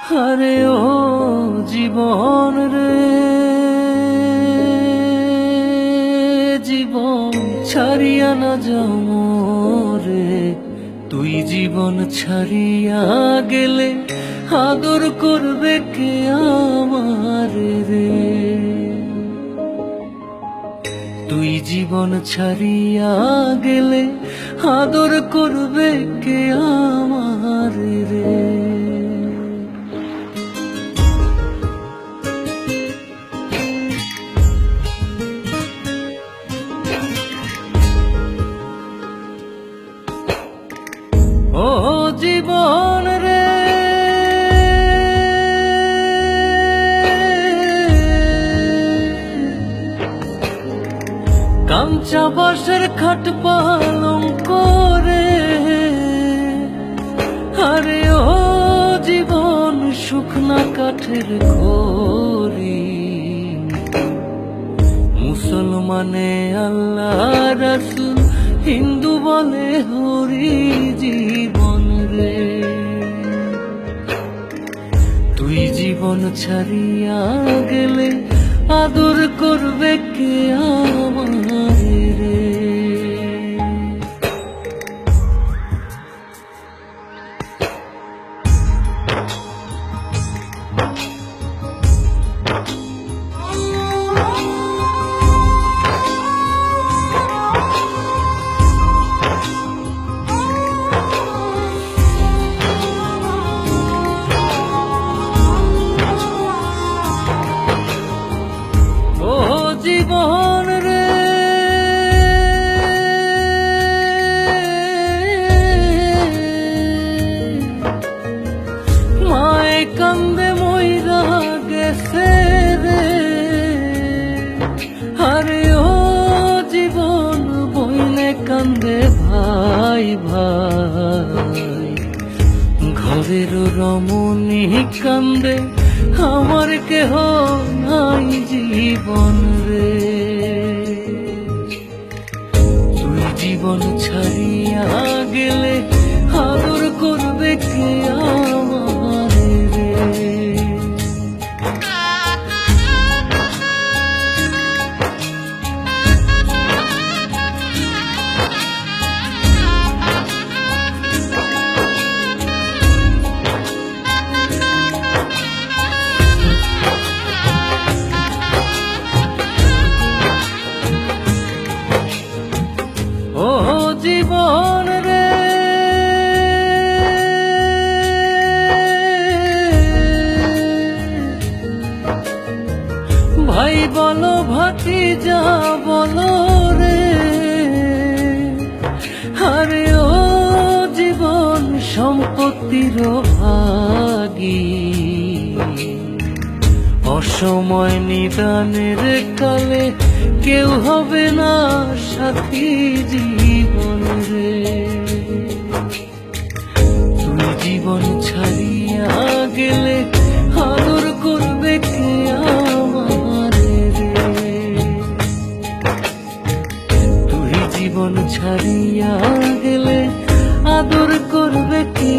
আরে ও জীবন রে, জীবন ছাড়িয়া না যাও রে। তুই জীবন ছাড়িয়া গেলে আদর করবে কে আমার রে। তুই জীবন ছাড়িয়া গেলে আদর করবে কে আমার রে। ও জীবন রে, কাঞ্চা বাঁশের খাট পালঙ্ক রে। আরে ও জীবন শুকনা কাঠের খড়ি। মুসলমানে আল্লাহ রাসূল, হিন্দু বলে হরি জীবন রে। তুই জীবন ছাড়িয়া গেলে আদর করবে কে আমার রে। জীবন রে, মায়ে কান্দে মইরা গেছে রে। আরে ও জীবন বইনে কান্দে ভাই ভাই। ঘরের রমণী কান্দে আমার কেহ নাই জীবন রে। তুই জীবন ছাড়িয়া গেলে আদর করবে কে আমার রে। ও জীবন রে, ভাই বলো ভাতিজা বলো রে। আরে ও জীবন সম্পত্তির ভাগী। অসময় নিদানের কালে কেউ হবে না সাথী জীবন রে। তুই জীবন ছাড়িয়া গেলে আদর করবে কে আমার রে। তুই জীবন ছাড়িয়া গেলে আদর করবে কে